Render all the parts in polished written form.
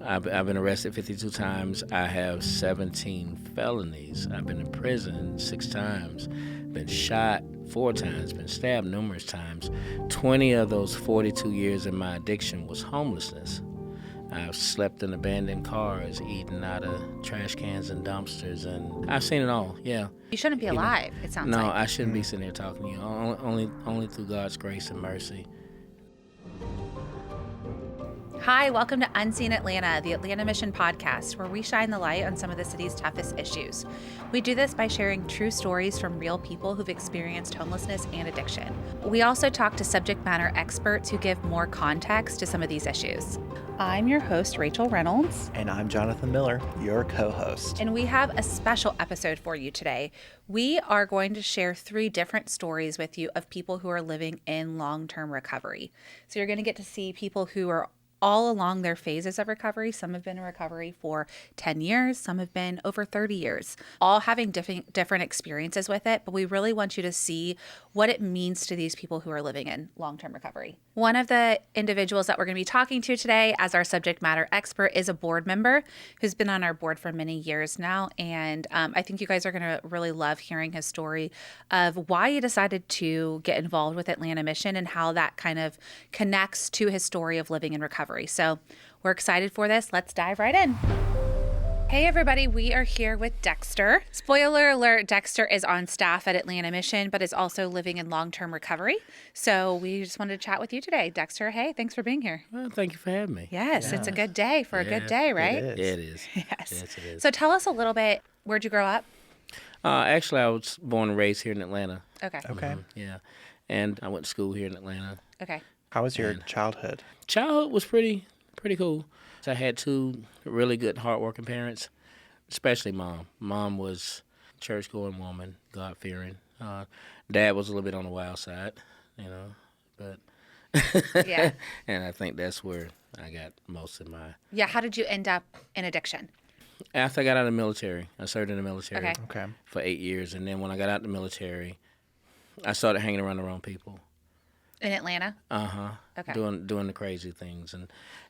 I've been arrested 52 times. I have 17 felonies. I've been in prison 6 times, been shot 4 times, been stabbed numerous times. 20 of those 42 years in my addiction was homelessness. I've slept in abandoned cars, eaten out of trash cans and dumpsters, and I've seen it all, yeah. You shouldn't be alive, it sounds no, like. No, I shouldn't be sitting here talking to you. Only through God's grace and mercy. Hi, welcome to Unseen Atlanta, the Atlanta Mission podcast, where we shine the light on some of the city's toughest issues. We do this by sharing true stories from real people who've experienced homelessness and addiction. We also talk to subject matter experts who give more context to some of these issues. I'm your host, Rachel Reynolds. And I'm Jonathan Miller, your co-host. And we have a special episode for you today. We are going to share 3 different stories with you of people who are living in long-term recovery. So you're going to get to see people who are all along their phases of recovery. Some have been in recovery for 10 years. Some have been over 30 years, all having different experiences with it. But we really want you to see what it means to these people who are living in long-term recovery. One of the individuals that we're going to be talking to today as our subject matter expert is a board member who's been on our board for many years now. And I think you guys are going to really love hearing his story of why he decided to get involved with Atlanta Mission and how that kind of connects to his story of living in recovery. So we're excited for this. Let's dive right in. Hey everybody, we are here with Dexter. Spoiler alert, Dexter is on staff at Atlanta Mission, but is also living in long-term recovery. So we just wanted to chat with you today. Dexter, hey, thanks for being here. Well, thank you for having me. Yes, it's a good day for a good day, right? It is. Yeah, it is. Yes. Yes, it is. So tell us a little bit, where'd you grow up? Actually, I was born and raised here in Atlanta. Okay. Okay. Yeah. And I went to school here in Atlanta. Okay. How was your childhood? Childhood was pretty cool. I had 2 really good, hardworking parents, especially Mom. Mom was a church-going woman, God-fearing. Dad was a little bit on the wild side, but Yeah. and I think that's where I got most of my... Yeah, how did you end up in addiction? After I got out of the military, I served in the military Okay. for 8 years, and then when I got out of the military, I started hanging around the wrong people. In Atlanta? Okay. Doing the crazy things,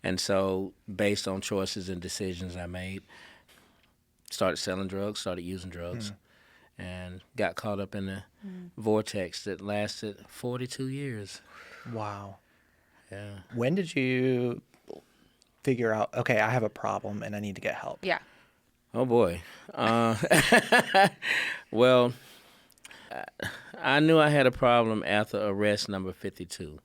and so based on choices and decisions I made, started selling drugs, started using drugs, and got caught up in the vortex that lasted 42 years. Wow. Yeah. When did you figure out, okay, I have a problem and I need to get help? Yeah. Oh boy. Well, I knew I had a problem after arrest number 52.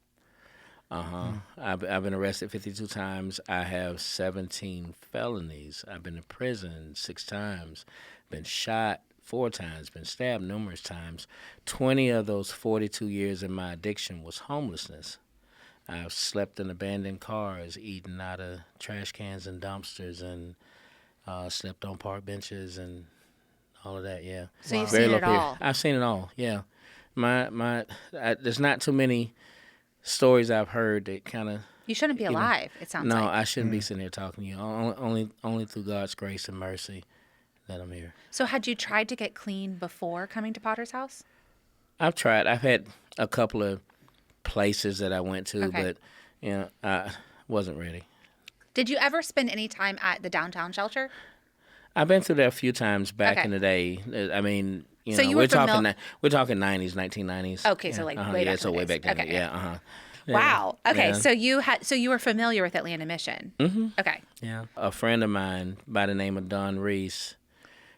I've been arrested 52 times. I have 17 felonies. I've been in prison 6 times, been shot 4 times, been stabbed numerous times. 20 of those 42 years in my addiction was homelessness. I've slept in abandoned cars, eaten out of trash cans and dumpsters, and slept on park benches and all of that, yeah. So you've seen it all. I've seen it all, yeah. There's not too many stories I've heard that kind of... You shouldn't be alive, it sounds No, like. I shouldn't be sitting here talking to you. Only through God's grace and mercy that I'm here. So had you tried to get clean before coming to Potter's house? I've tried. I've had a couple of places that I went to, Okay. but I wasn't ready. Did you ever spend any time at the downtown shelter? I've been through there a few times back Okay. in the day. I mean, So you were we're talking 90s, 1990s. Okay, so like way back in the way days. back then. Okay. Yeah, Wow. Okay, Yeah. so you were familiar with Atlanta Mission. Mm-hmm. Okay. Yeah. A friend of mine by the name of Don Reese,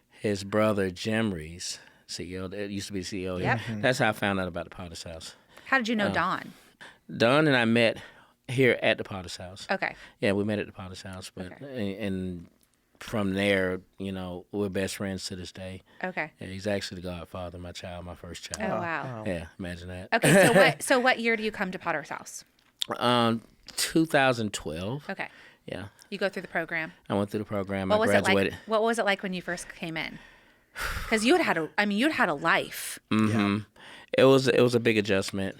his brother Jim Reese, CEO, that used to be CEO. Yep. That's how I found out about the Potter's house. How did you know Don? Don and I met here at the Potter's house. Okay. Yeah, we met at the Potter's house, but and from there, we're best friends to this day. Okay. Yeah, he's actually the godfather of my child, my first child. Oh, wow. Yeah, imagine that. Okay, so what year do you come to Potter's house? 2012. Okay. Yeah, You go through the program. I went through the program. What I was graduated. it like? What was it like when you first came in? Because you'd had a life. Mm-hmm. It was a big adjustment.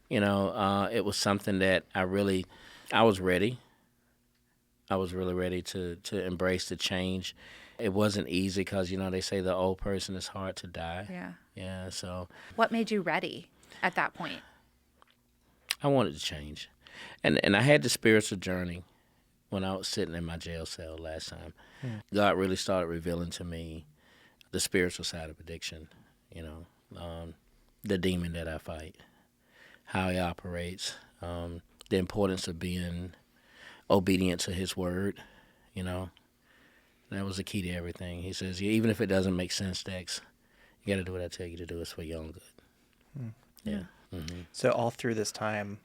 It was something that I was ready. I was really ready to embrace the change. It wasn't easy because, they say the old person is hard to die. Yeah. Yeah, so What made you ready at that point? I wanted to change. And I had the spiritual journey when I was sitting in my jail cell last time. God really started revealing to me the spiritual side of addiction, the demon that I fight, how he operates, the importance of being obedient to his word, That was the key to everything. He says, even if it doesn't make sense, Dex, you got to do what I tell you to do. It's for your own good. Yeah. Mm-hmm. So all through this time,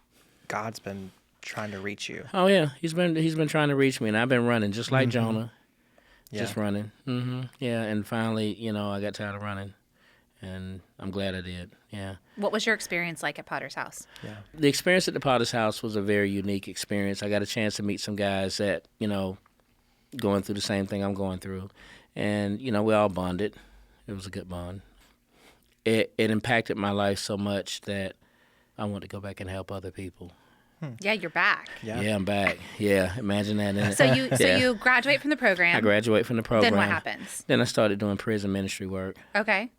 God's been trying to reach you. Oh yeah, he's been trying to reach me, and I've been running just like Jonah, just running. Yeah, and finally, I got tired of running, and I'm glad I did. Yeah. What was your experience like at Potter's house? Yeah. The experience at the Potter's house was a very unique experience. I got a chance to meet some guys that going through the same thing I'm going through, and we all bonded. It was a good bond. It impacted my life so much that I want to go back and help other people. Yeah, you're back. Yeah, I'm back. Yeah, imagine that. Innit? So you graduate from the program. I graduate from the program. Then what happens? Then I started doing prison ministry work. Okay.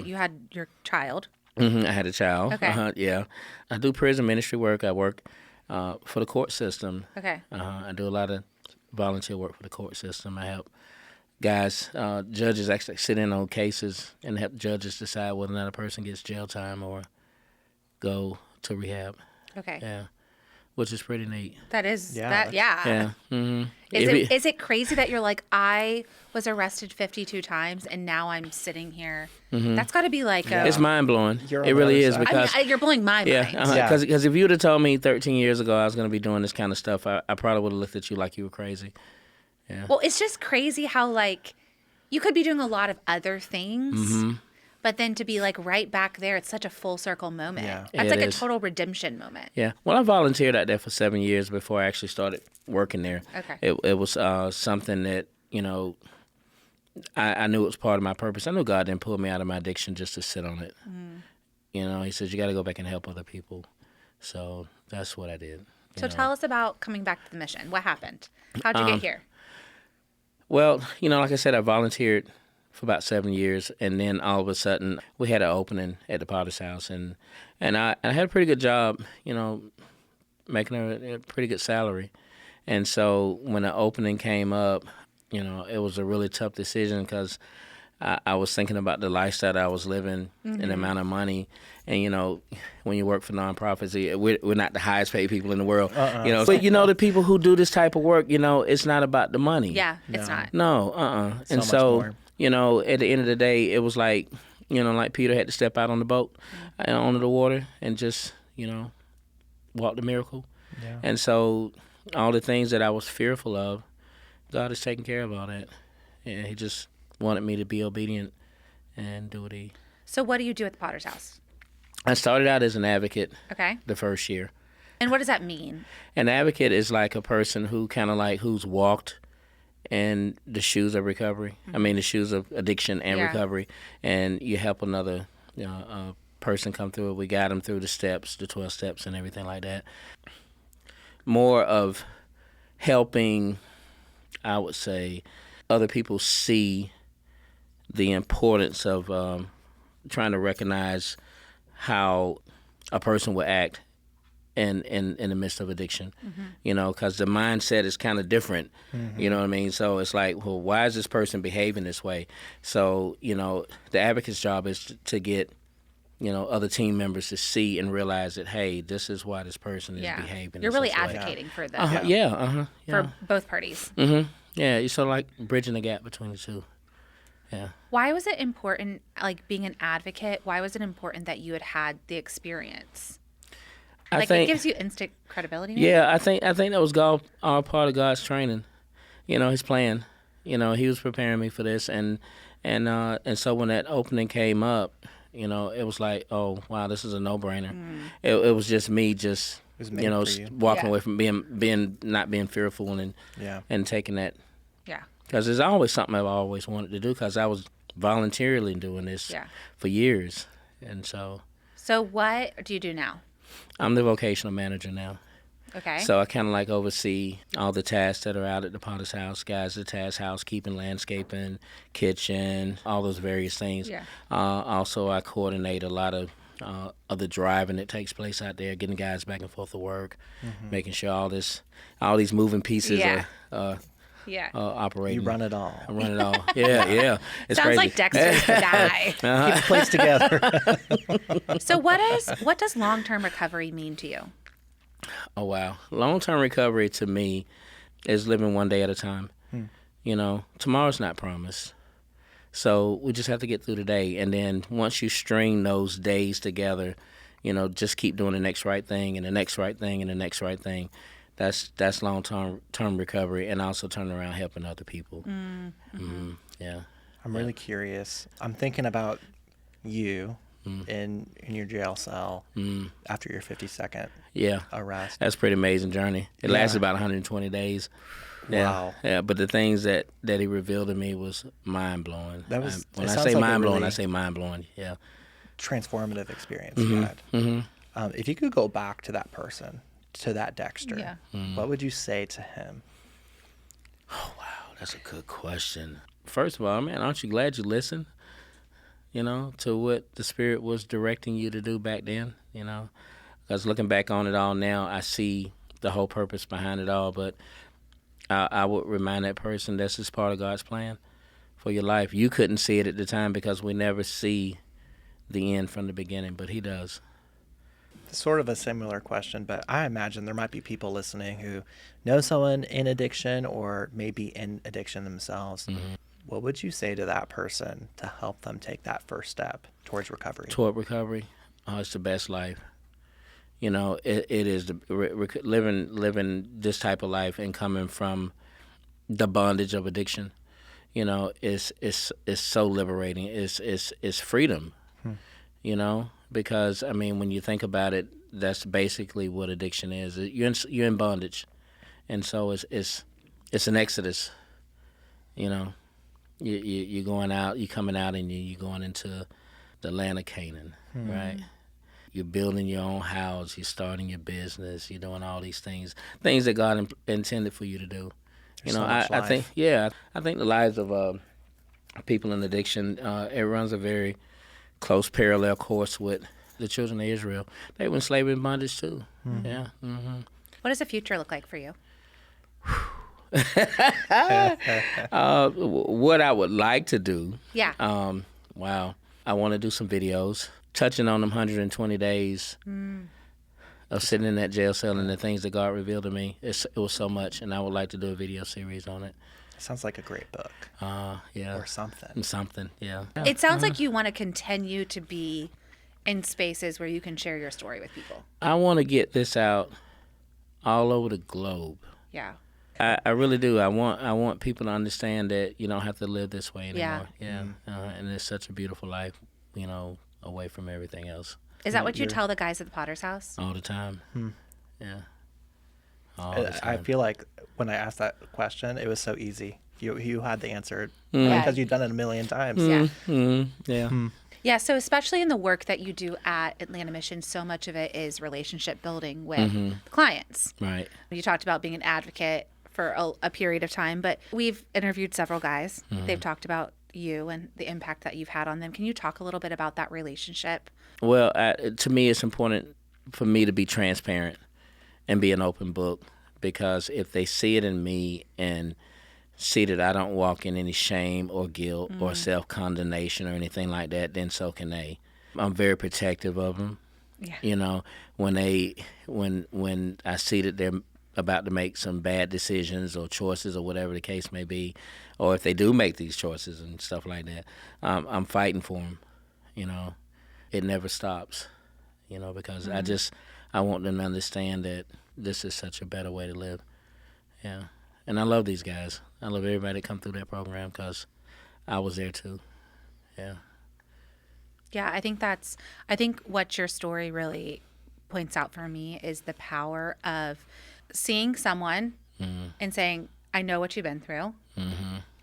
You had your child. I had a child. Okay. Yeah. I do prison ministry work. I work for the court system. Okay. I do a lot of volunteer work for the court system. I help guys, judges actually sit in on cases and help judges decide whether or not a person gets jail time or go to rehab. Okay. Yeah. Which is pretty neat. That is, Yeah. Yeah. Mm-hmm. Is it crazy that you're like, I was arrested 52 times and now I'm sitting here? That's got to be like It's mind blowing. You're It on really the is other side. because you're blowing my mind. Because if you would have told me 13 years ago I was going to be doing this kind of stuff, I probably would have looked at you like you were crazy. Yeah. Well, it's just crazy how like you could be doing a lot of other things, but then to be like right back there, it's such a full circle moment. Yeah. That's Yeah, like it a is. total redemption moment. Yeah. Well, I volunteered out there for 7 years before I actually started working there. Okay. It was something that, I knew it was part of my purpose. I knew God didn't pull me out of my addiction just to sit on it. He says, you got to go back and help other people. So that's what I did. So tell us about coming back to the mission. What happened? How'd you get here? Well, like I said, I volunteered for about 7 years, and then all of a sudden we had an opening at the Potter's house, and I had a pretty good job, making a pretty good salary. And so when the opening came up, it was a really tough decision because I was thinking about the lifestyle that I was living and the amount of money. And, when you work for nonprofits, we're not the highest paid people in the world. But, the people who do this type of work, it's not about the money. Yeah, it's not. No, And much more. At the end of the day, it was like, like Peter had to step out on the boat, onto the water and just, walk the miracle. Yeah. And so all the things that I was fearful of, God is taking care of all that. Yeah, he just wanted me to be obedient and do what he... So what do you do at the Potter's house? I started out as an advocate Okay. the first year. And what does that mean? An advocate is like a person who kind of like who's walked in the shoes of recovery. I mean, the shoes of addiction and recovery. And you help another person come through it. We guide them through the steps, the 12 steps and everything like that. More of helping, I would say, other people see the importance of trying to recognize how a person will act in the midst of addiction, because the mindset is kind of different, you know what I mean? So it's like, well, why is this person behaving this way? So, the advocate's job is to get, other team members to see and realize that, hey, this is why this person is behaving. You're in really such a way. advocating for them. For both parties. Yeah, you're sort of like bridging the gap between the two. Yeah. Why was it important, like being an advocate, why was it important that you had the experience? I Like think, it gives you instant credibility. Maybe? yeah, I think that was all part of God's training. His plan. He was preparing me for this, and so when that opening came up, it was like, oh wow, this is a no-brainer. It was just me, just was made for you. walking away from not being fearful and taking that. Yeah. Because there's always something I've always wanted to do. Because I was voluntarily doing this for years, and so. So what do you do now? I'm the vocational manager now. Okay. So I kind of like oversee all the tasks that are out at the Potter's house. Guys, the task, housekeeping, landscaping, kitchen, all those various things. Yeah. Also, I coordinate a lot of, of the driving that takes place out there, getting guys back and forth to work, making sure all these moving pieces are operating. You run it all. I run it all. Yeah. It's Sounds crazy. like Dexter's the guy. Keep the place together. So what does long-term recovery mean to you? Oh, wow. Long-term recovery to me is living one day at a time. You know, tomorrow's not promised. So we just have to get through the day. And then once you string those days together, you know, just keep doing the next right thing and the next right thing and the next right thing. That's long-term recovery, and also turning around helping other people. Yeah. I'm really curious. I'm thinking about you in your jail cell after your 52nd arrest. That's a pretty amazing journey. It lasted about 120 days. Yeah, Wow. Yeah, but the things that he revealed to me was mind-blowing. That was- when it I sounds say like a mind-blowing, really- I say mind-blowing, yeah. Transformative experience you had. If you could go back to that person, to that Dexter, what would you say to him? Oh, wow, that's a good question. First of all, man, aren't you glad you listened, you know, to what the Spirit was directing you to do back then, you know? Because looking back on it all now, I see the whole purpose behind it all, but I would remind that person this is part of God's plan for your life. You couldn't see it at the time because we never see the end from the beginning, but He does. Sort of a similar question, but I imagine there might be people listening who know someone in addiction or maybe in addiction themselves. What would you say to that person to help them take that first step towards recovery? Toward recovery, it's the best life. You know, it is living this type of life and coming from the bondage of addiction. You know, is so liberating. It's freedom. You know, because I mean, when you think about it, that's basically what addiction is. You're in bondage, and so it's an exodus. You know, you're going out, you're coming out, and you're going into the land of Canaan, right? You're building your own house. You're starting your business. You're doing all these things that God intended for you to do. There's You know, so much I life. think, I think the lives of people in addiction, it runs a very close parallel course with the children of Israel. They were enslaved in bondage too. Yeah. What does the future look like for you? What I would like to do. Yeah. Wow. I want to do some videos touching on them 120 days of sitting in that jail cell and the things that God revealed to me. It was so much, and I would like to do a video series on it. Sounds like a great book. Yeah. Or something. Something, yeah. It sounds like you want to continue to be in spaces where you can share your story with people. I want to get this out all over the globe. Yeah. I really do. I want people to understand that you don't have to live this way anymore. Yeah. And it's such a beautiful life, you know, away from everything else. Is that what you tell the guys at the Potter's house? All the time. Yeah. All the I time. feel like when I asked that question, it was so easy. You had the answer Yeah. because you've done it a million times. Yeah. Yeah. Yeah, so especially in the work that you do at Atlanta Mission, so much of it is relationship building with clients. Right. You talked about being an advocate for a period of time, but we've interviewed several guys. They've talked about you and the impact that you've had on them. Can you talk a little bit about that relationship? Well, to me, it's important for me to be transparent and be an open book, because if they see it in me and see that I don't walk in any shame or guilt or self-condemnation or anything like that, then so can they. I'm very protective of them. Yeah. You know, when I see that they're about to make some bad decisions or choices or whatever the case may be, or if they do make these choices and stuff like that, I'm fighting for them. You know, it never stops. You know, because I want them to understand that this is such a better way to live. Yeah. And I love these guys. I love everybody that come through that program because I was there too. Yeah. Yeah, I think what your story really points out for me is the power of seeing someone and saying, I know what you've been through.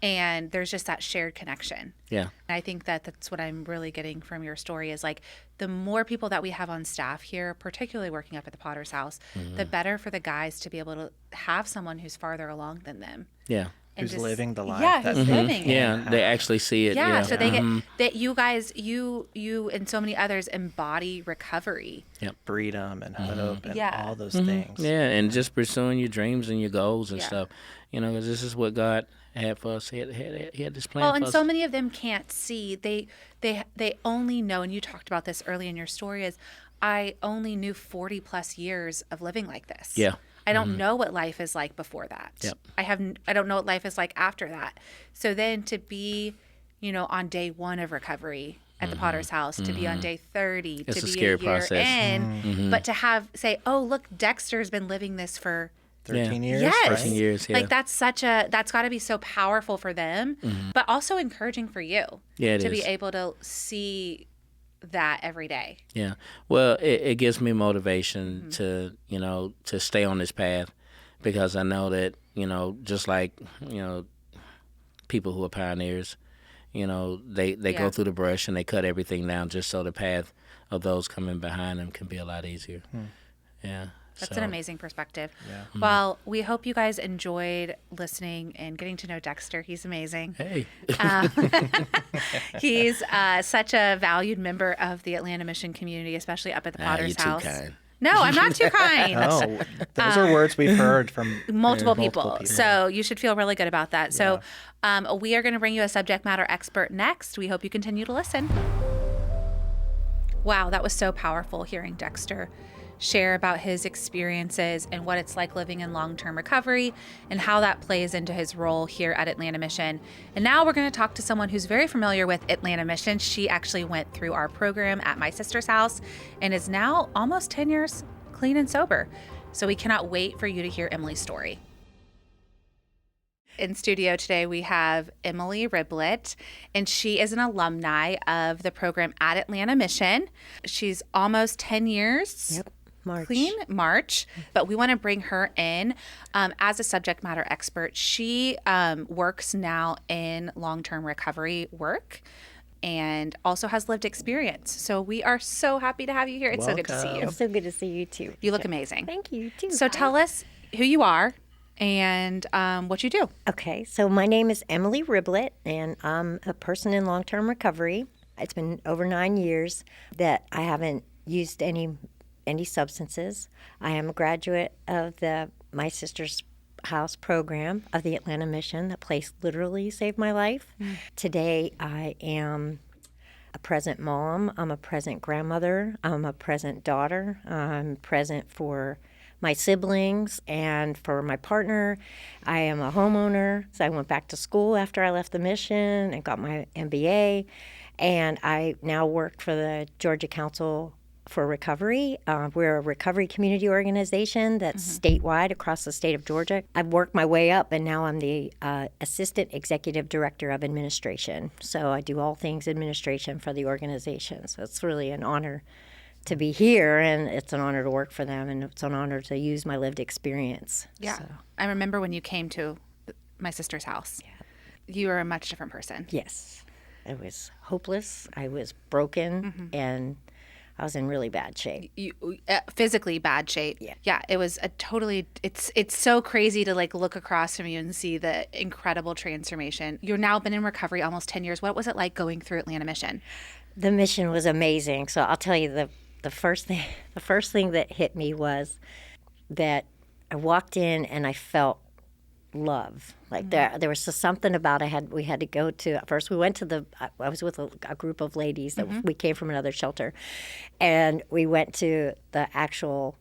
And there's just that shared connection. Yeah. And I think that that's what I'm really getting from your story is like the more people that we have on staff here, particularly working up at the Potter's house, the better for the guys to be able to have someone who's farther along than them. Yeah. Who's living the life. Yeah, that who's they living it. Yeah, they actually see it. Yeah, Yeah. so they get that you guys, you and so many others embody recovery. Yep. freedom and hope and Yeah. all those things. Yeah, and just pursuing your dreams and your goals and Yeah. stuff. You know, 'cause this is what God had for us. He had this plan Well, for and us. so many of them can't see. They only know, and you talked about this early in your story, is I only knew 40 plus years of living like this. Yeah. I don't know what life is like before that. Yep. I don't know what life is like after that. So then to be, on day 1 of recovery at the Potter's house, to be on day 30, It's to a be scary a year process. in, but to say, oh, look, Dexter's been living this for 13 Yeah. years, Yes. right? 13 years, yeah. Like that's got to be so powerful for them, but also encouraging for you. Yeah, it to be is. able to see that every day. Yeah. Well, it gives me motivation to stay on this path, because I know that, just like, people who are pioneers, they Yeah. go through the brush and they cut everything down just so the path of those coming behind them can be a lot easier. Yeah. That's So, an amazing perspective. Yeah. Well, we hope you guys enjoyed listening and getting to know Dexter. He's amazing. Hey. He's such a valued member of the Atlanta Mission community, especially up at the Potter's you're house. too kind. No, I'm not too kind. Oh, those are words we've heard from Multiple people. So you should feel really good about that. So we are going to bring you a subject matter expert next. We hope you continue to listen. Wow, that was so powerful hearing Dexter share about his experiences and what it's like living in long-term recovery and how that plays into his role here at Atlanta Mission. And now we're going to talk to someone who's very familiar with Atlanta Mission. She actually went through our program at my sister's house and is now almost 10 years clean and sober. So we cannot wait for you to hear Emily's story. In studio today, we have Emily Riblett, and she is an alumni of the program at Atlanta Mission. She's almost 10 years. Yep. March. Clean March, but we want to bring her in as a subject matter expert. She works now in long-term recovery work and also has lived experience. So we are so happy to have you here. It's so good to see you. It's so good to see you too. You look amazing. Thank you too. So tell us who you are and what you do. Okay, so my name is Emily Riblett, and I'm a person in long-term recovery. It's been over 9 years that I haven't used any substances. I am a graduate of my sister's house program of the Atlanta Mission. That place literally saved my life. Today I am a present mom. I'm a present grandmother. I'm a present daughter. I'm present for my siblings and for my partner. I am a homeowner. So I went back to school after I left the mission and got my MBA. And I now work for the Georgia Council for Recovery. We're a recovery community organization that's statewide across the state of Georgia. I've worked my way up, and now I'm the Assistant Executive Director of Administration. So I do all things administration for the organization. So it's really an honor to be here, and it's an honor to work for them, and it's an honor to use my lived experience. Yeah. So, I remember when you came to my sister's house. You were a much different person. yes, I was hopeless. I was broken, and I was in really bad shape. You physically bad shape. Yeah. It was a totally. It's so crazy to look across from you and see the incredible transformation. You've now been in recovery almost 10 years. What was it like going through Atlanta Mission? The mission was amazing. So I'll tell you the first thing that hit me was that I walked in and I felt love. Like there was just something about we had to go to first. We went to I was with a group of ladies that we came from another shelter, and we went to the actual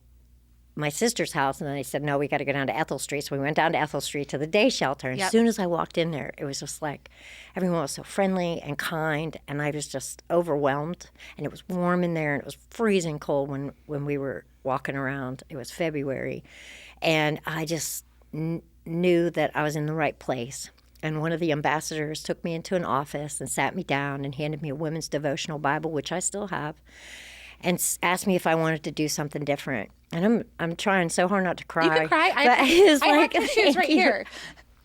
my sister's house, and then they said, no, we got to go down to Ethel Street. So we went down to Ethel Street to the day shelter. And as soon as I walked in there, it was just like everyone was so friendly and kind, and I was just overwhelmed. And it was warm in there, and it was freezing cold when we were walking around. It was February, and I just knew that I was in the right place. And one of the ambassadors took me into an office and sat me down and handed me a women's devotional Bible, which I still have, and asked me if I wanted to do something different. And I'm trying so hard not to cry. You can cry. But it's I like, have tissues right here.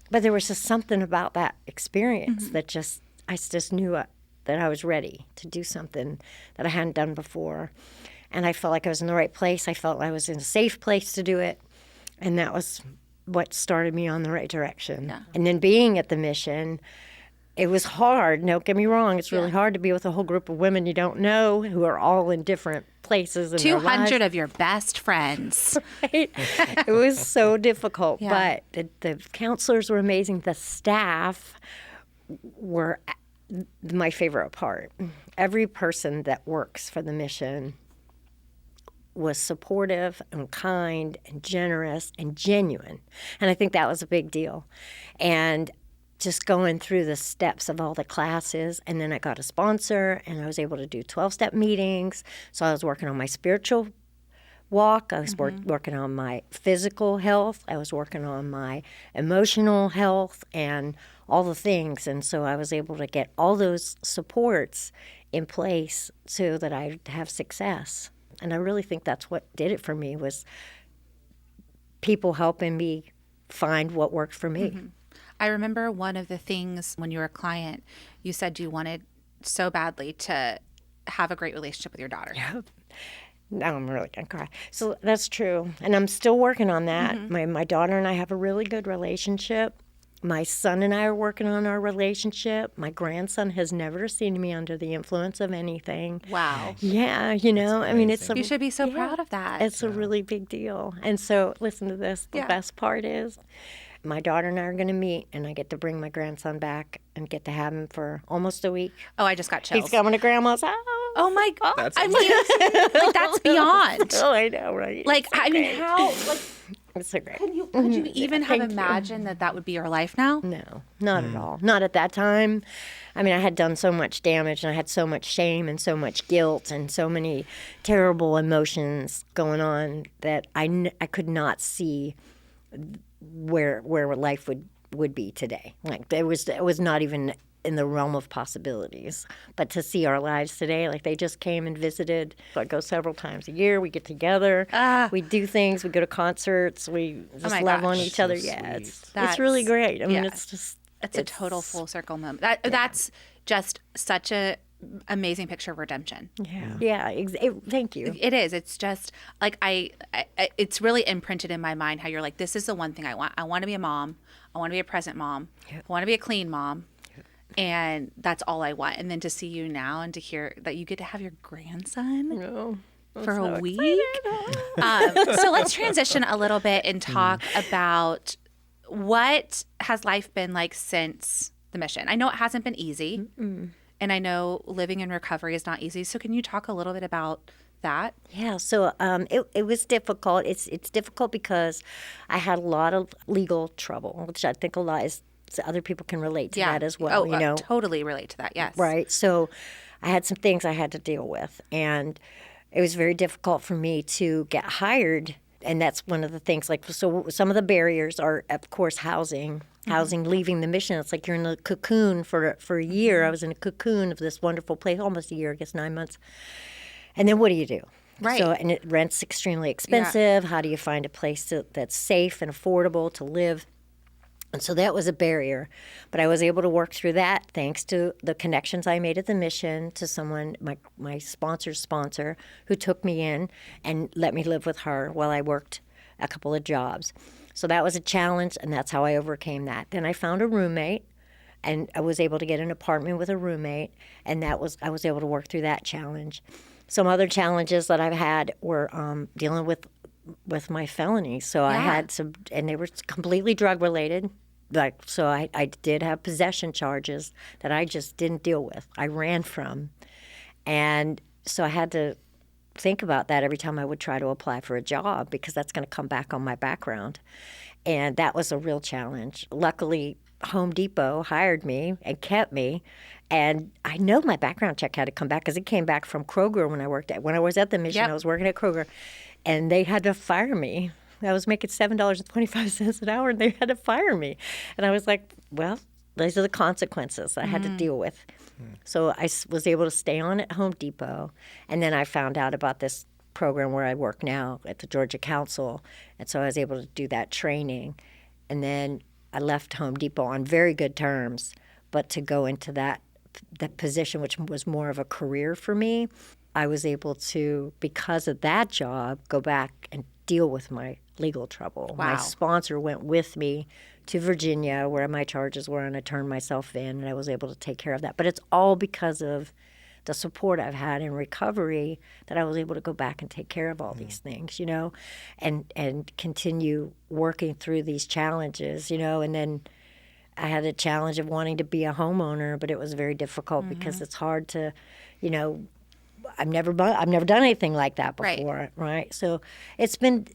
But there was just something about that experience that I just knew that I was ready to do something that I hadn't done before. And I felt like I was in the right place. I felt I was in a safe place to do it. And that was what started me on the right direction. Yeah. And then being at the mission, it was hard. Don't get me wrong. It's really hard to be with a whole group of women you don't know who are all in different places in their lives. 200 of your best friends. Right? It was so difficult. Yeah. But the counselors were amazing. The staff were my favorite part. Every person that works for the mission was supportive and kind and generous and genuine. And I think that was a big deal. And just going through the steps of all the classes, and then I got a sponsor, and I was able to do 12-step meetings. So I was working on my spiritual walk. I was working on my physical health. I was working on my emotional health and all the things. And so I was able to get all those supports in place so that I'd have success. And I really think that's what did it for me, was people helping me find what worked for me. I remember one of the things when you were a client, you said you wanted so badly to have a great relationship with your daughter. Yeah. Now I'm really going to cry. So that's true. And I'm still working on that. My daughter and I have a really good relationship. My son and I are working on our relationship. My grandson has never seen me under the influence of anything. Wow. Yeah, you know, I mean, it's You should be so proud of that. It's a really big deal. And so, listen to this. The best part is my daughter and I are going to meet, and I get to bring my grandson back and get to have him for almost a week. Oh, I just got chills. He's coming to Grandma's house. Oh my God. That's I mean, like, that's beyond. Oh, I know, right? Like, I mean, how, like, It's so great. could you even have imagined that would be your life now? No, not at all. Not at that time. I mean, I had done so much damage, and I had so much shame and so much guilt and so many terrible emotions going on that I could not see where life would be today. Like, it was not even in the realm of possibilities. But to see our lives today, like, they just came and visited. I go several times a year. We get together. We do things. We go to concerts. We just my love on gosh. each other. So Yeah, sweet. it's really great. I mean, yeah. it's just... It's a total full circle moment. That's just such a amazing picture of redemption. Yeah. Thank you. It is. It's just like it's really imprinted in my mind how you're like, this is the one thing I want. I want to be a mom. I want to be a present mom. I want to be a clean mom. And that's all I want. And then to see you now and to hear that you get to have your grandson for a week. So let's transition a little bit and talk about what has life been like since the mission. I know it hasn't been easy. And I know living in recovery is not easy. So can you talk a little bit about that? Yeah, so it was difficult. It's difficult because I had a lot of legal trouble, which I think a lot is other people can relate to that as well. Oh, you know, totally relate to that. Yes. right. So I had some things I had to deal with, and it was very difficult for me to get hired. And that's one of the things. Like, so some of the barriers are, of course, housing, leaving the mission. It's like you're in a cocoon for a year. I was in a cocoon of this wonderful place, almost a year, I guess 9 months. And then what do you do? Right. So, and rent's extremely expensive. How do you find a place that's safe and affordable to live? And so that was a barrier. But I was able to work through that thanks to the connections I made at the mission, to someone, my sponsor's sponsor, who took me in and let me live with her while I worked a couple of jobs. So that was a challenge, and that's how I overcame that. Then I found a roommate, and I was able to get an apartment with a roommate, and I was able to work through that challenge. Some other challenges that I've had were dealing with my felonies. So I had some, and they were completely drug related. Like, so I did have possession charges that I just didn't deal with. I ran from. And so I had to think about that every time I would try to apply for a job, because that's going to come back on my background. And that was a real challenge. Luckily, Home Depot hired me and kept me. And I know my background check had to come back because it came back from Kroger when I was at the mission. I was working at Kroger, and they had to fire me. I was making $7.25 an hour, and they had to fire me. And I was like, well, these are the consequences I had to deal with. So I was able to stay on at Home Depot. And then I found out about this program where I work now at the Georgia Council. And so I was able to do that training. And then I left Home Depot on very good terms. But to go into that position, which was more of a career for me, I was able to, because of that job, go back and deal with my legal trouble. Wow. My sponsor went with me to Virginia where my charges were, and I turned myself in, and I was able to take care of that. But it's all because of the support I've had in recovery that I was able to go back and take care of all these things, and continue working through these challenges, and then I had a challenge of wanting to be a homeowner, but it was very difficult because it's hard to, I've never done anything like that before, right? So there's been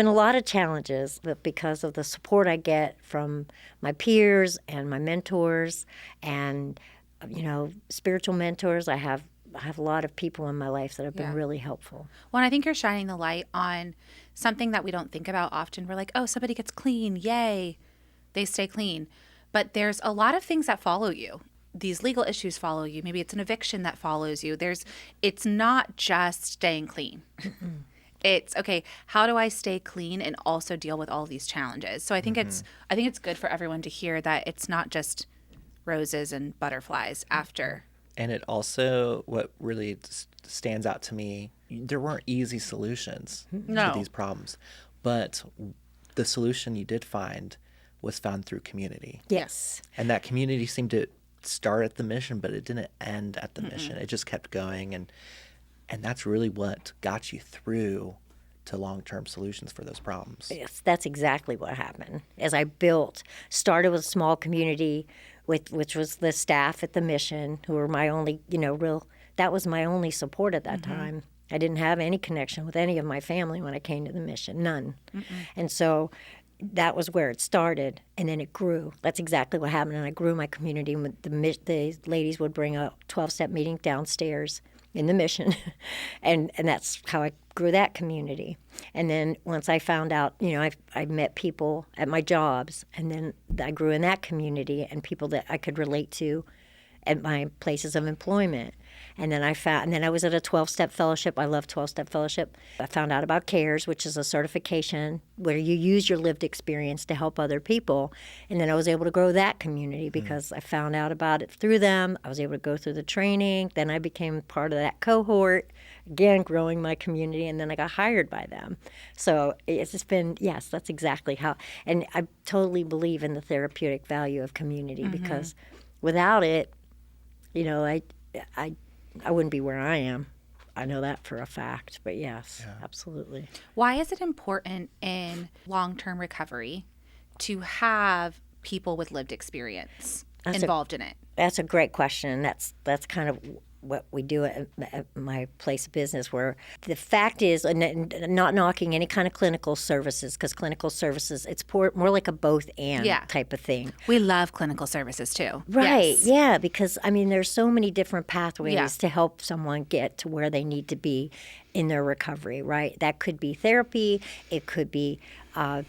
a lot of challenges, but because of the support I get from my peers and my mentors and spiritual mentors, I have a lot of people in my life that have been really helpful. Well, and I think you're shining the light on something that we don't think about often. We're like, oh, somebody gets clean, yay, they stay clean. But there's a lot of things that follow you. These legal issues follow you. Maybe it's an eviction that follows you. It's not just staying clean. It's okay, how do I stay clean and also deal with all these challenges? So I think it's good for everyone to hear that it's not just roses and butterflies after. And it also, what really stands out to me, there weren't easy solutions to these problems, but the solution you did find was found through community. Yes. And that community seemed to start at the mission, but it didn't end at the mission. It just kept going, and that's really what got you through to long-term solutions for those problems. Yes, that's exactly what happened. As I started with a small community, which was the staff at the mission, who were my only, that was my only support at that time. I didn't have any connection with any of my family when I came to the mission, none. And so that was where it started, and then it grew. That's exactly what happened, and I grew my community. And the ladies would bring a 12-step meeting downstairs in the mission, and that's how I grew that community. And then once I found out, I met people at my jobs, and then I grew in that community and people that I could relate to at my places of employment. And then I was at a 12-step fellowship. I love 12-step fellowship. I found out about CARES, which is a certification where you use your lived experience to help other people. And then I was able to grow that community because I found out about it through them. I was able to go through the training. Then I became part of that cohort, again, growing my community. And then I got hired by them. So it's just been, yes, that's exactly how. And I totally believe in the therapeutic value of community because without it, I wouldn't be where I am. I know that for a fact, but yes, absolutely. Why is it important in long-term recovery to have people with lived experience involved in it? That's a great question. That's kind of what we do at my place of business, where the fact is, not knocking any kind of clinical services, because clinical services, it's more like a both and type of thing. We love clinical services too. Right, yes. Yeah, because there's so many different pathways to help someone get to where they need to be in their recovery, right? That could be therapy, it could be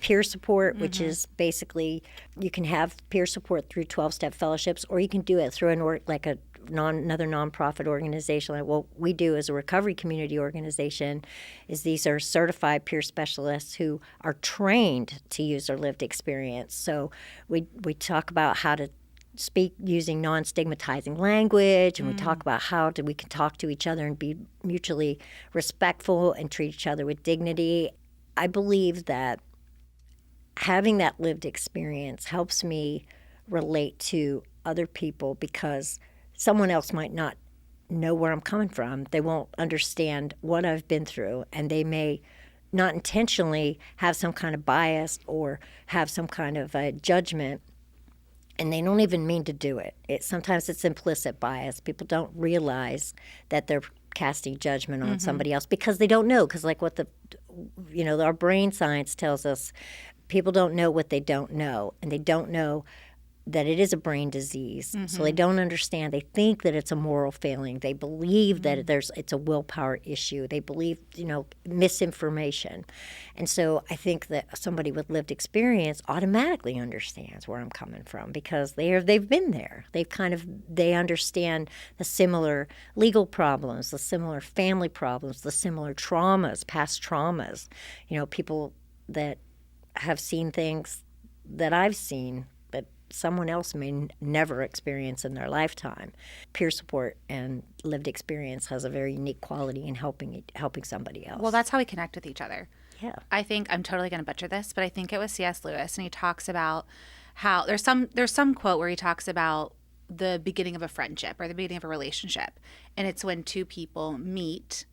peer support, which is basically, you can have peer support through 12-step fellowships, or you can do it through another nonprofit organization. Like what we do as a recovery community organization is these are certified peer specialists who are trained to use their lived experience. So we talk about how to speak using non-stigmatizing language, and we talk about how we can talk to each other and be mutually respectful and treat each other with dignity. I believe that having that lived experience helps me relate to other people, because someone else might not know where I'm coming from. They won't understand what I've been through, and they may not intentionally have some kind of bias or have some kind of a judgment, and they don't even mean to do it. Sometimes it's implicit bias. People don't realize that they're casting judgment on somebody else because they don't know. Because like what our brain science tells us, people don't know what they don't know, and they don't know that it is a brain disease. So they don't understand. They think that it's a moral failing. They believe that it's a willpower issue. They believe, misinformation. And so I think that somebody with lived experience automatically understands where I'm coming from, because they've been there. They understand the similar legal problems, the similar family problems, the similar traumas, past traumas. People that have seen things that I've seen that someone else may never experience in their lifetime. Peer support and lived experience has a very unique quality in helping somebody else. Well, that's how we connect with each other. Yeah. I think I'm totally going to butcher this, but I think it was C.S. Lewis, and he talks about how there's some quote where he talks about the beginning of a friendship or the beginning of a relationship, and it's when two people meet,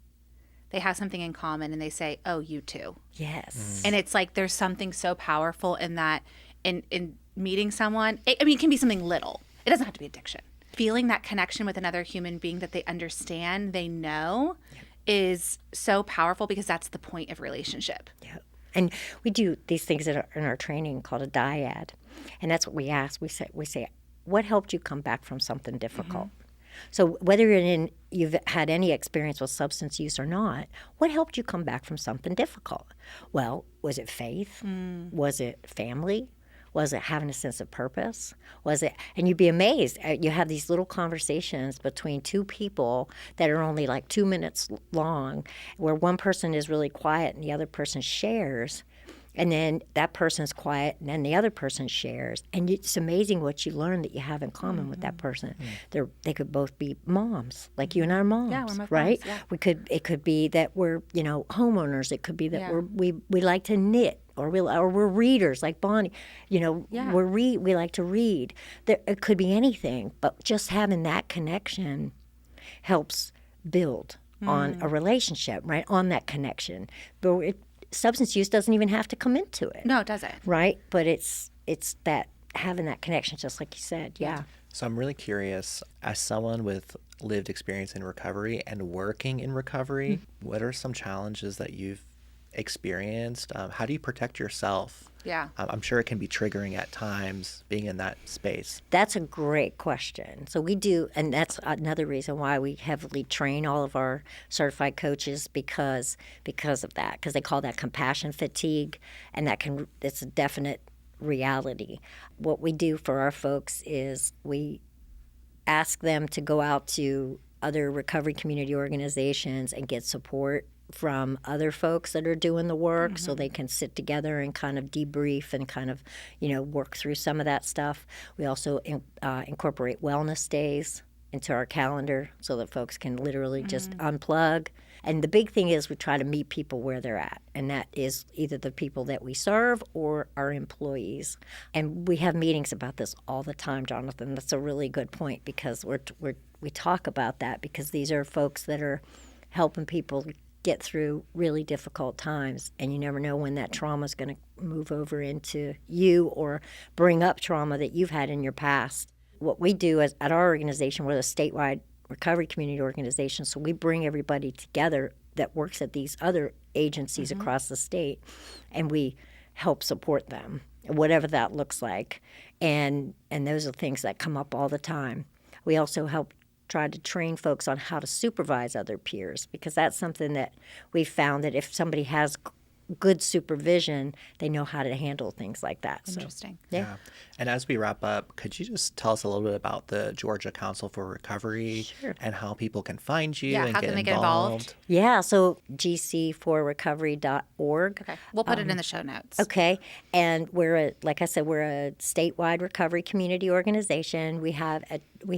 they have something in common, and they say, "Oh, you too." Yes. And it's like there's something so powerful in that, in meeting someone. I mean, it can be something little. It doesn't have to be addiction. Feeling that connection with another human being that they understand, they know, is so powerful because that's the point of relationship. Yeah. And we do these things in our training called a dyad. And that's what we ask. We say, what helped you come back from something difficult? So whether you've had any experience with substance use or not, what helped you come back from something difficult? Well, was it faith? Was it family? Was it having a sense of purpose? Was it, and you'd be amazed. You have these little conversations between two people that are only like 2 minutes long, where one person is really quiet and the other person shares. And then that person's quiet, and then the other person shares. And it's amazing what you learn that you have in common with that person. They could both be moms, like you and I are moms, Yeah, we're both right? moms, yeah. It could be that we're homeowners. It could be that we like to knit, or we're readers like Bonnie. We like to read. It could be anything, but just having that connection helps build on a relationship, right? On that connection, but substance use doesn't even have to come into it. No, it doesn't. Right? But it's that having that connection, just like you said. Yeah. So I'm really curious, as someone with lived experience in recovery and working in recovery, what are some challenges that you've experienced? How do you protect yourself? Yeah. I'm sure it can be triggering at times being in that space. That's a great question. So we do, and that's another reason why we heavily train all of our certified coaches because of that, because they call that compassion fatigue, and it's a definite reality. What we do for our folks is we ask them to go out to other recovery community organizations and get support from other folks that are doing the work, so they can sit together and kind of debrief and kind of, work through some of that stuff. We also incorporate wellness days into our calendar so that folks can literally just unplug. And the big thing is we try to meet people where they're at, and that is either the people that we serve or our employees. And we have meetings about this all the time, Jonathan. That's a really good point, because we talk about that, because these are folks that are helping people get through really difficult times, and you never know when that trauma is going to move over into you or bring up trauma that you've had in your past. What we do at our organization, we're a statewide recovery community organization, so we bring everybody together that works at these other agencies across the state, and we help support them, whatever that looks like. And those are things that come up all the time. We also help try to train folks on how to supervise other peers, because that's something that we've found, that if somebody has good supervision, they know how to handle things like that. Interesting. So, yeah. And as we wrap up, could you just tell us a little bit about the Georgia Council for Recovery and how people can find you and how get can they involved? get involved? Yeah, so gc4recovery.org. Okay. We'll put it in the show notes. Okay, and like I said, we're a statewide recovery community organization. We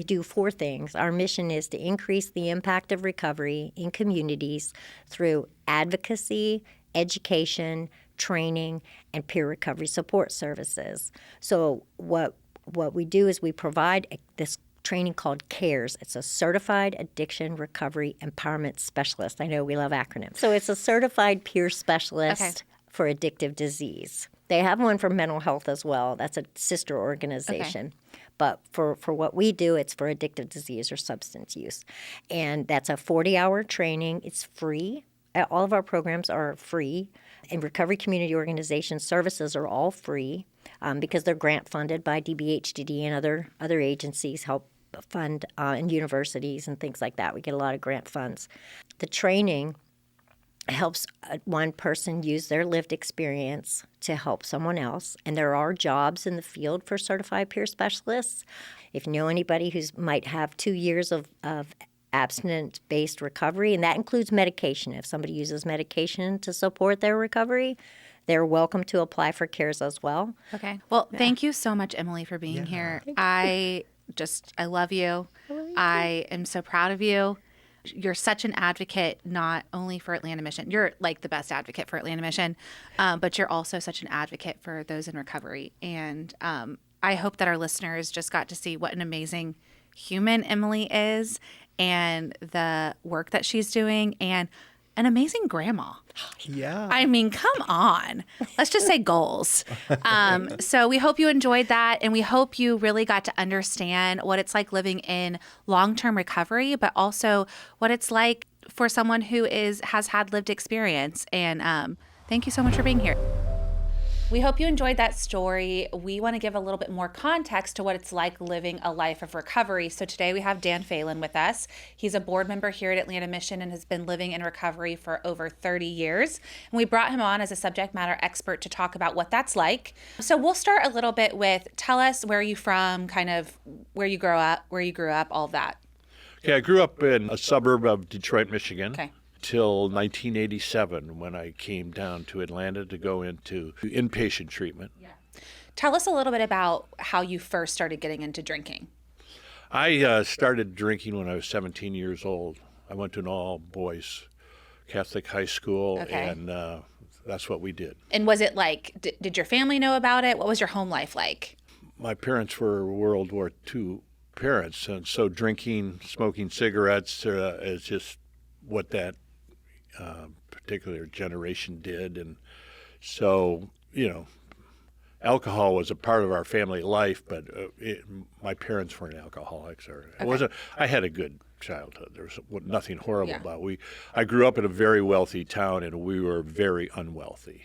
do 4 things. Our mission is to increase the impact of recovery in communities through advocacy, education, training, and peer recovery support services. So what we do is we provide this training called CARES. It's a Certified Addiction Recovery Empowerment Specialist. I know we love acronyms. So it's a certified peer specialist for addictive disease. They have one for mental health as well. That's a sister organization. Okay. But for what we do, it's for addictive disease or substance use. And that's a 40-hour training. It's free. All of our programs are free, and recovery community organization services are all free because they're grant funded by DBHDD and other agencies help fund, and universities and things like that. We get a lot of grant funds. The training helps one person use their lived experience to help someone else, and there are jobs in the field for certified peer specialists. If you know anybody who might have 2 years of abstinence-based recovery, and that includes medication. If somebody uses medication to support their recovery, they're welcome to apply for CARES as well. Okay. Well, thank you so much, Emily, for being here. I love you. I am so proud of you. You're such an advocate, not only for Atlanta Mission. You're like the best advocate for Atlanta Mission, but you're also such an advocate for those in recovery. And I hope that our listeners just got to see what an amazing human Emily is and the work that she's doing and an amazing grandma. Yeah. I mean, come on. Let's just say goals. So we hope you enjoyed that. And we hope you really got to understand what it's like living in long-term recovery, but also what it's like for someone who has had lived experience. And thank you so much for being here. We hope you enjoyed that story. We want to give a little bit more context to what it's like living a life of recovery. So today we have Dan Phelan with us. He's a board member here at Atlanta Mission and has been living in recovery for over 30 years. And we brought him on as a subject matter expert to talk about what that's like. So we'll start a little bit with, tell us where you're from, kind of where you grew up, all of that. Okay, I grew up in a suburb of Detroit, Michigan. Okay. Till 1987 when I came down to Atlanta to go into inpatient treatment. Yeah. Tell us a little bit about how you first started getting into drinking. I started drinking when I was 17 years old. I went to an all-boys Catholic high school, Okay. and that's what we did. And was it like, did your family know about it? What was your home life like? My parents were World War II parents, and so drinking, smoking cigarettes is just what that particular generation did. And so, alcohol was a part of our family life, but my parents weren't alcoholics. It wasn't. I had a good childhood. There was nothing horrible about it. I grew up in a very wealthy town, and we were very unwealthy.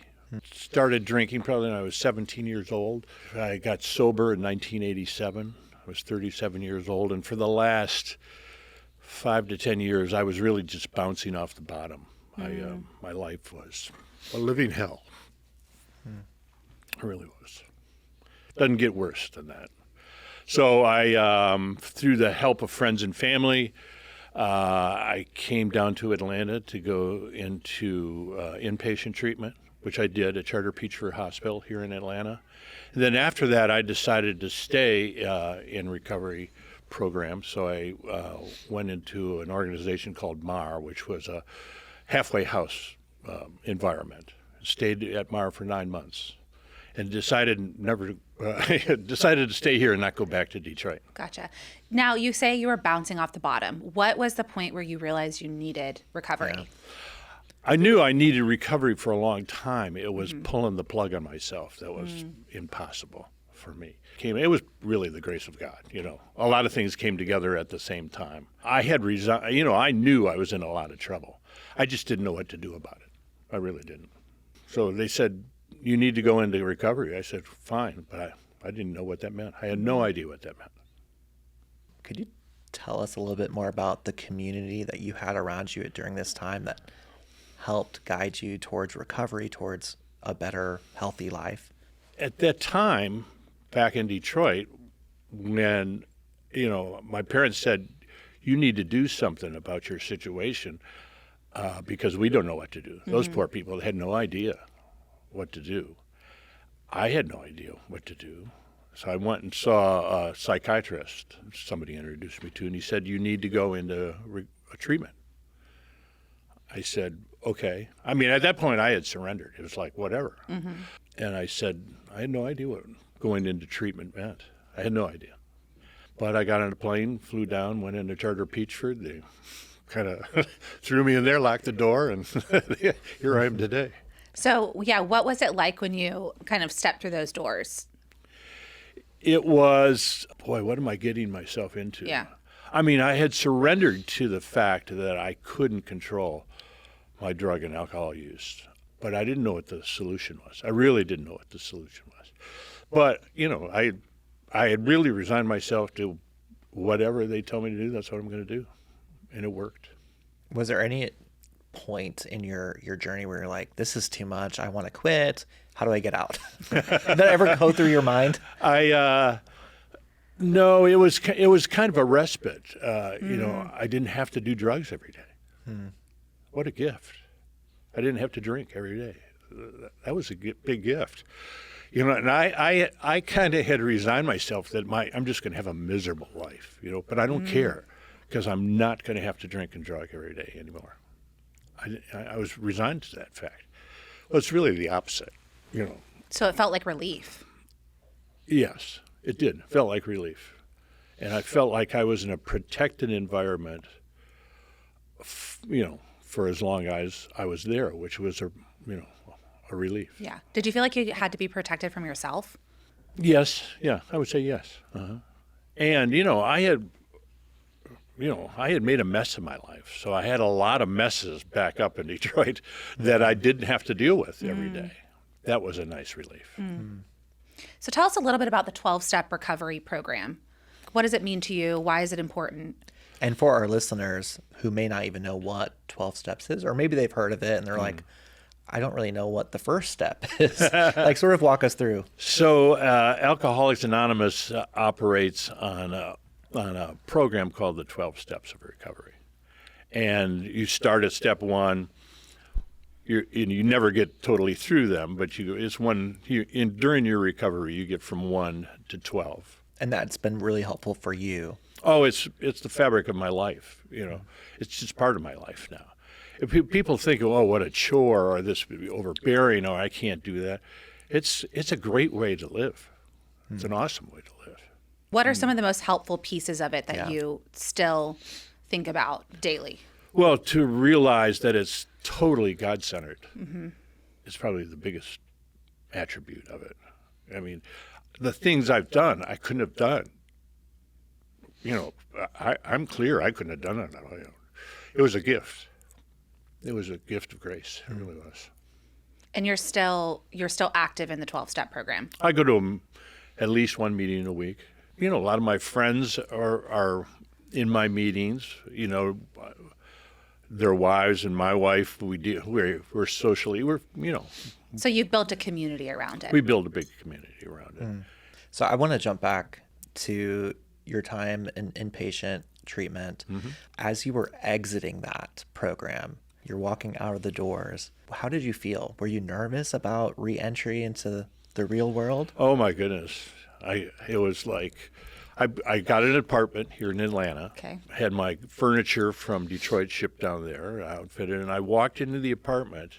Started drinking probably when I was 17 years old. I got sober in 1987. I was 37 years old, and for the last 5 to 10 years, I was really just bouncing off the bottom. My life was a living hell. It really was. Doesn't get worse than that. So I, through the help of friends and family, I came down to Atlanta to go into inpatient treatment, which I did at Charter Peachford Hospital here in Atlanta. And then after that, I decided to stay in recovery program. So I went into an organization called MAR, which was a halfway house environment. Stayed at MAR for 9 months, and decided to stay here and not go back to Detroit. Gotcha. Now, you say you were bouncing off the bottom. What was the point where you realized you needed recovery? Yeah. I knew I needed recovery for a long time. It was pulling the plug on myself that was impossible for me. It was really the grace of God. A lot of things came together at the same time. I had resigned. I knew I was in a lot of trouble. I just didn't know what to do about it. I really didn't. So they said, you need to go into recovery. I said, fine, but I didn't know what that meant. I had no idea what that meant. Could you tell us a little bit more about the community that you had around you during this time that helped guide you towards recovery, towards a better, healthy life? At that time, back in Detroit, when, my parents said, you need to do something about your situation because we don't know what to do. Those poor people had no idea what to do. I had no idea what to do. So I went and saw a psychiatrist somebody introduced me to, and he said, you need to go into a treatment. I said, okay. I mean, at that point, I had surrendered. It was like, whatever. And I said, I had no idea what going into treatment meant. I had no idea. But I got on a plane, flew down, went into Charter Peachford. They kind of threw me in there, locked the door, and here I am today. So, what was it like when you kind of stepped through those doors? It was, boy, what am I getting myself into? Yeah. I mean, I had surrendered to the fact that I couldn't control my drug and alcohol use, but I didn't know what the solution was. I really didn't know what the solution was. But, I had really resigned myself to whatever they tell me to do, that's what I'm going to do. And it worked. Was there any point in your journey where you're like, this is too much, I want to quit, how do I get out? Did that ever go through your mind? No, it was kind of a respite. I didn't have to do drugs every day. What a gift. I didn't have to drink every day. That was a big gift. And I kind of had resigned myself that I'm just going to have a miserable life, but I don't care because I'm not going to have to drink and drug every day anymore. I was resigned to that fact. Well, it's really the opposite, you know. So it felt like relief. Yes, it did. It felt like relief. And I felt like I was in a protected environment, you know, for as long as I was there, which was a relief. Yeah. Did you feel like you had to be protected from yourself? Yes. Yeah, I would say yes. And, I had made a mess of my life. So I had a lot of messes back up in Detroit that I didn't have to deal with every day. That was a nice relief. So tell us a little bit about the 12-step recovery program. What does it mean to you? Why is it important? And for our listeners who may not even know what 12 steps is, or maybe they've heard of it and they're like, I don't really know what the first step is. Like, sort of walk us through. So Alcoholics Anonymous operates on a program called the 12 Steps of Recovery. And you start at step one. You never get totally through them, but during your recovery, you get from 1 to 12. And that's been really helpful for you. Oh, it's the fabric of my life. It's just part of my life now. If people think, oh, what a chore, or this would be overbearing, or I can't do that. It's a great way to live. It's an awesome way to live. What are some of the most helpful pieces of it that you still think about daily? Well, to realize that it's totally God-centered is probably the biggest attribute of it. I mean, the things I've done, I couldn't have done. I'm clear I couldn't have done it on my own. It was a gift. It was a gift of grace. It really was. And you're still active in the 12-step program. I go to at least one meeting a week. A lot of my friends are in my meetings. Their wives and my wife. We're socially. So you've built a community around it. We build a big community around it. So I want to jump back to your time in inpatient treatment. As you were exiting that program, you're walking out of the doors. How did you feel? Were you nervous about re-entry into the real world? Oh my goodness. It was like I got an apartment here in Atlanta. Okay. Had my furniture from Detroit shipped down there, outfitted, and I walked into the apartment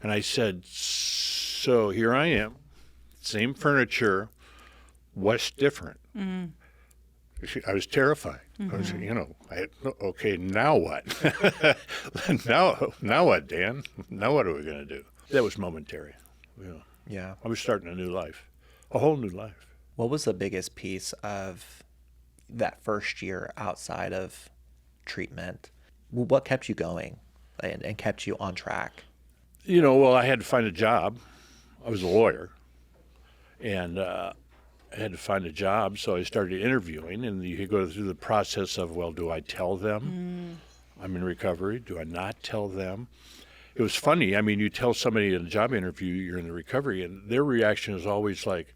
and I said, so here I am, same furniture, what's different? I was terrified. I was, okay, now what? now what, Dan? Now what are we going to do? That was momentary. Yeah. I was starting a new life, a whole new life. What was the biggest piece of that first year outside of treatment? What kept you going and kept you on track? Well, I had to find a job. I was a lawyer, and I had to find a job, so I started interviewing, and you go through the process of, well, do I tell them I'm in recovery? Do I not tell them? It was funny. I mean, you tell somebody in a job interview you're in the recovery, and their reaction is always like,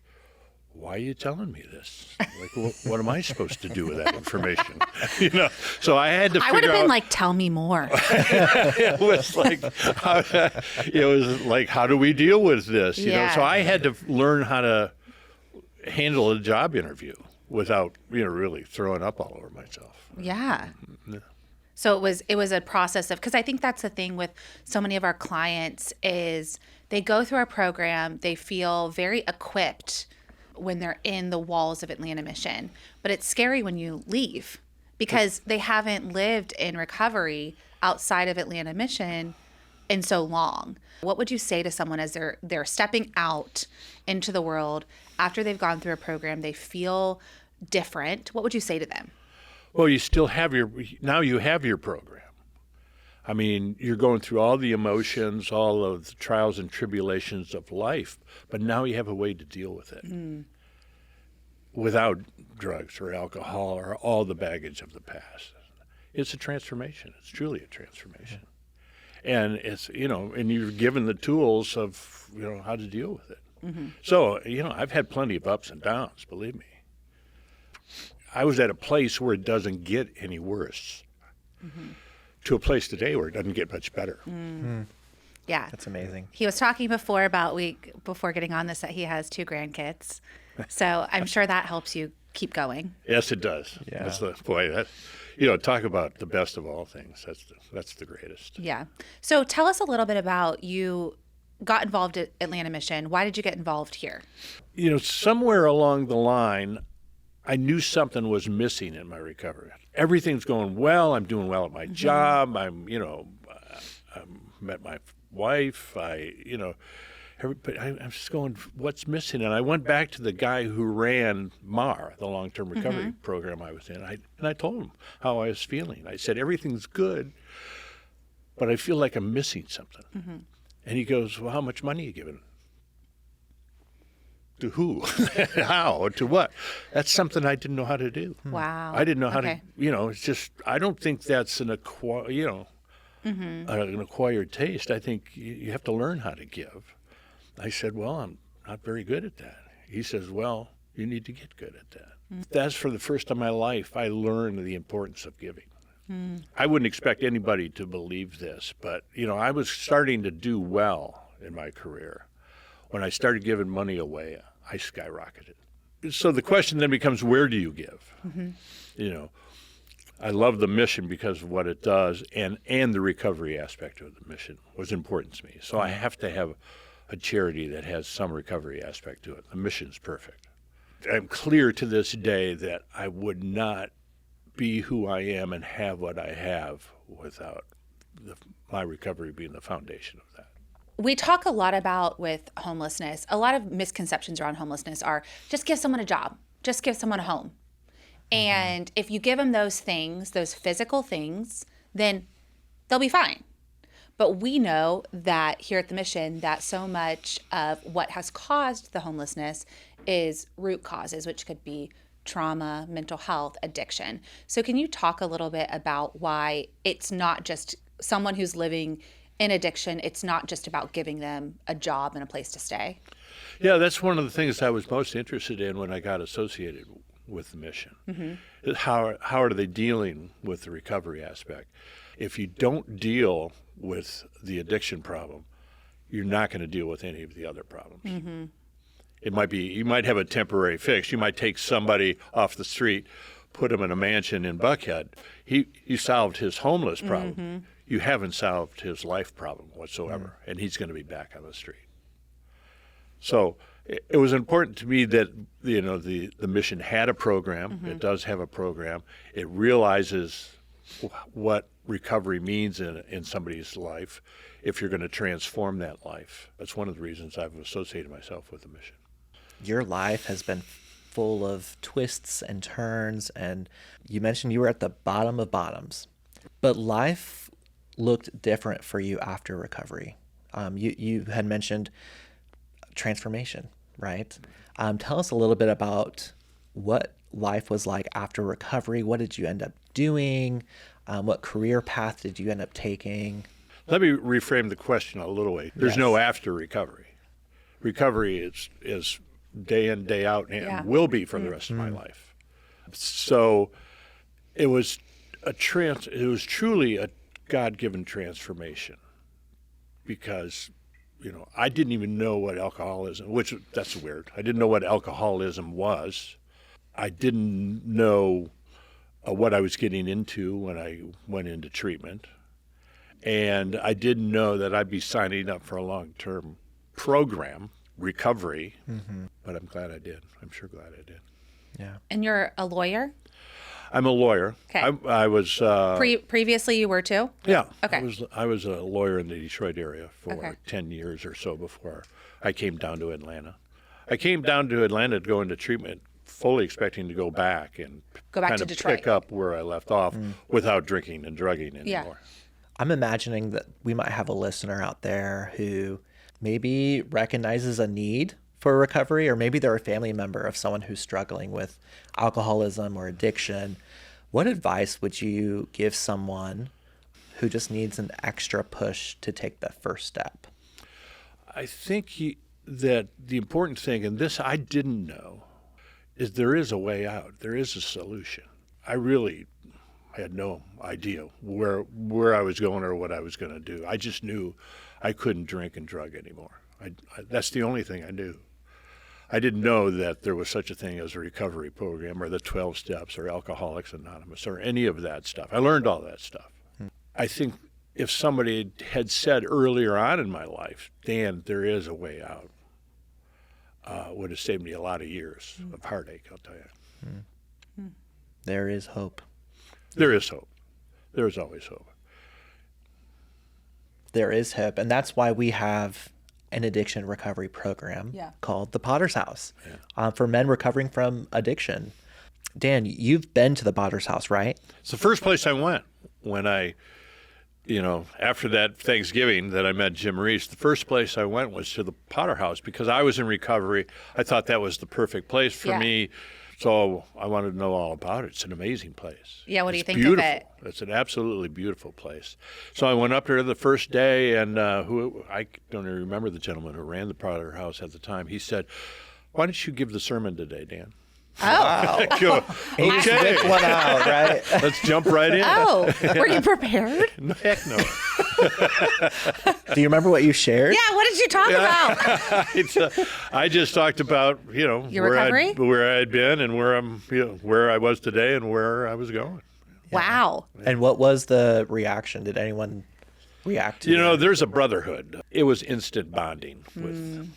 why are you telling me this? Like, what am I supposed to do with that information? So I had to figure out. I would have been like, tell me more. It was like, how do we deal with this? So I had to learn how to handle a job interview without, really throwing up all over myself. Yeah. So it was a process of, because I think that's the thing with so many of our clients is they go through our program, they feel very equipped when they're in the walls of Atlanta Mission, but it's scary when you leave because they haven't lived in recovery outside of Atlanta Mission in so long. What would you say to someone as they're stepping out into the world after they've gone through a program, they feel different? What would you say to them? Well, you still have you have your program. I mean, you're going through all the emotions, all of the trials and tribulations of life, but now you have a way to deal with it without drugs or alcohol or all the baggage of the past. It's a transformation. It's truly a transformation. And it's, and you're given the tools of, how to deal with it. So, I've had plenty of ups and downs, believe me. I was at a place where it doesn't get any worse. To a place today where it doesn't get much better. Yeah. That's amazing. He was talking before before getting on this that he has 2 grandkids. So I'm sure that helps you keep going. Yes, it does. Yeah. That's talk about the best of all things. That's the greatest. Yeah. So tell us a little bit about you got involved at Atlanta Mission. Why did you get involved here? Somewhere along the line, I knew something was missing in my recovery. Everything's going well. I'm doing well at my job. I met my wife. But I'm just going, what's missing? And I went back to the guy who ran MAR, the long-term recovery program I was in. And I told him how I was feeling. I said, everything's good, but I feel like I'm missing something. And he goes, well, how much money are you giving? To who? How? To what? That's something I didn't know how to do. Wow. I didn't know how to, it's just, I don't think that's an acquired taste. I think you have to learn how to give. I said, well, I'm not very good at that. He says, well, you need to get good at that. That's for the first time in my life, I learned the importance of giving. I wouldn't expect anybody to believe this, but, I was starting to do well in my career. When I started giving money away, I skyrocketed. So the question then becomes, where do you give? I love the mission because of what it does, and the recovery aspect of the mission was important to me. So I have to have a charity that has some recovery aspect to it. The mission's perfect. I'm clear to this day that I would not be who I am and have what I have without my recovery being the foundation of that. We talk a lot about with homelessness, a lot of misconceptions around homelessness are just give someone a job, just give someone a home. And if you give them those things, those physical things, then they'll be fine. But we know that here at the mission that so much of what has caused the homelessness is root causes, which could be trauma, mental health, addiction. So can you talk a little bit about why it's not just someone who's living in addiction, it's not just about giving them a job and a place to stay? Yeah, that's one of the things I was most interested in when I got associated with the mission. How are they dealing with the recovery aspect? If you don't deal with the addiction problem, you're not going to deal with any of the other problems. It might be, you might have a temporary fix. You might take somebody off the street, put him in a mansion in Buckhead. You solved his homeless problem. You haven't solved his life problem whatsoever, and he's going to be back on the street. So it was important to me that the mission had a program. It does have a program. It realizes what recovery means in somebody's life if you're going to transform that life. That's one of the reasons I've associated myself with the mission. Your life has been full of twists and turns, and you mentioned you were at the bottom of bottoms, but life looked different for you after recovery. You had mentioned transformation, right? Tell us a little bit about what life was like after recovery. What did you end up doing? What career path did you end up taking? Let me reframe the question a little way. There's no after recovery. Recovery is day in, day out, and will be for the rest of my life. So it was truly a God-given transformation, because I didn't even know what alcoholism, that's weird. I didn't know what alcoholism was. I didn't know what I was getting into when I went into treatment. And I didn't know that I'd be signing up for a long-term program, recovery, but I'm glad I did. I'm sure glad I did. Yeah. And you're a lawyer? I'm a lawyer. Okay. I was... Previously you were too? Yeah. Okay. I was a lawyer in the Detroit area for 10 years or so before I came down to Atlanta. I came down to Atlanta to go into treatment fully expecting to go back and kind to of Detroit. pick up where I left off without drinking and drugging anymore. Yeah. I'm imagining that we might have a listener out there who maybe recognizes a need for recovery, or maybe they're a family member of someone who's struggling with alcoholism or addiction. What advice would you give someone who just needs an extra push to take the first step? I think that the important thing, and this I didn't know, is there is a way out. There is a solution. I really had no idea where I was going or what I was going to do. I just knew I couldn't drink and drug anymore. That's the only thing I knew. I didn't know that there was such a thing as a recovery program or the 12 steps or Alcoholics Anonymous or any of that stuff. I learned all that stuff. I think if somebody had said earlier on in my life, Dan, there is a way out, would have saved me a lot of years of heartache, I'll tell you. There is hope. There is hope. There is always hope. There is hope. And that's why we have an addiction recovery program called the Potter's House for men recovering from addiction. Dan, you've been to the Potter's House, right? It's the first place I went when I, after that Thanksgiving that I met Jim Reese, the first place I went was to the Potter House because I was in recovery. I thought that was the perfect place for me. So I wanted to know all about it. It's an amazing place. Yeah, what do you think beautiful. of it? It's an absolutely beautiful place. So I went up there the first day, and I don't even remember the gentleman who ran the Potter House at the time. He said, "Why don't you give the sermon today, Dan?" Oh. He just whipped one out, right? Let's jump right in. Oh, were you prepared? Heck no. Do you remember what you shared? Yeah, what did you talk about? I just talked about, Your recovery? where I'd been and where I'm, where I was today and where I was going. Wow. And what was the reaction? Did anyone react to it? There's a brotherhood. It was instant bonding with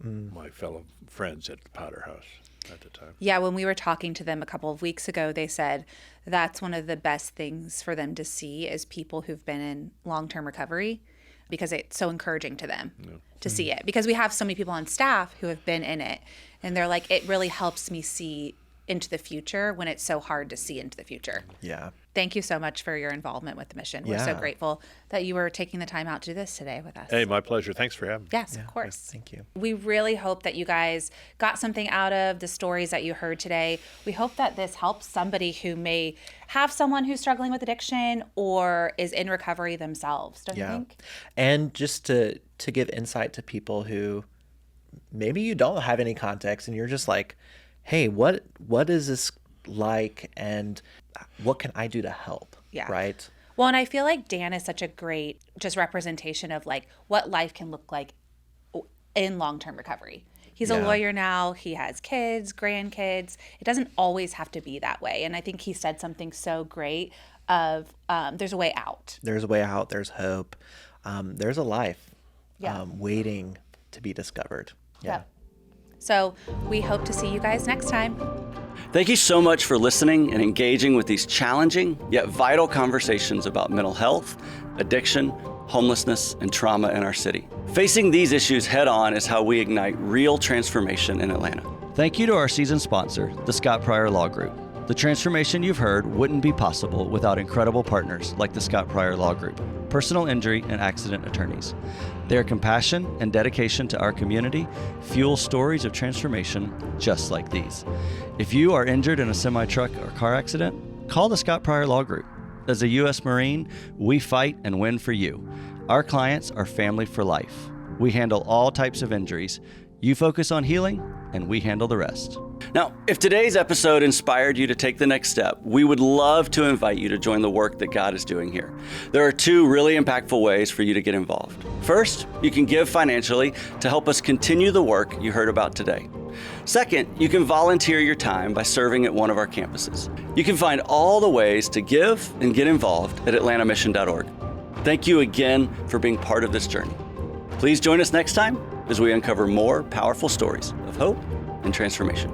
my fellow friends at the Potter House at the time. Yeah, when we were talking to them a couple of weeks ago, they said that's one of the best things for them to see is people who've been in long-term recovery because it's so encouraging to them to see it. Because we have so many people on staff who have been in it, and they're like, it really helps me see into the future when it's so hard to see into the future. Yeah. Thank you so much for your involvement with the mission. We're so grateful that you were taking the time out to do this today with us. Hey, my pleasure. Thanks for having me. Yes, of course. Thank you. We really hope that you guys got something out of the stories that you heard today. We hope that this helps somebody who may have someone who's struggling with addiction or is in recovery themselves, don't you think? And just to give insight to people who maybe you don't have any context and you're just like, hey, what is this like and what can I do to help? Yeah. Right? Well, and I feel like Dan is such a great just representation of like what life can look like in long-term recovery. He's a lawyer now. He has kids, grandkids. It doesn't always have to be that way. And I think he said something so great of there's a way out. There's a way out. There's hope. There's a life waiting to be discovered. Yeah. So we hope to see you guys next time. Thank you so much for listening and engaging with these challenging yet vital conversations about mental health, addiction, homelessness, and trauma in our city. Facing these issues head on is how we ignite real transformation in Atlanta. Thank you to our season sponsor, the Scott Pryor Law Group. The transformation you've heard wouldn't be possible without incredible partners like the Scott Pryor Law Group, personal injury and accident attorneys. Their compassion and dedication to our community fuel stories of transformation just like these. If you are injured in a semi-truck or car accident, call the Scott Pryor Law Group. As a U.S. Marine, we fight and win for you. Our clients are family for life. We handle all types of injuries. You focus on healing, and we handle the rest. Now, if today's episode inspired you to take the next step, we would love to invite you to join the work that God is doing here. There are two really impactful ways for you to get involved. First, you can give financially to help us continue the work you heard about today. Second, you can volunteer your time by serving at one of our campuses. You can find all the ways to give and get involved at atlantamission.org. Thank you again for being part of this journey. Please join us next time as we uncover more powerful stories of hope and transformation.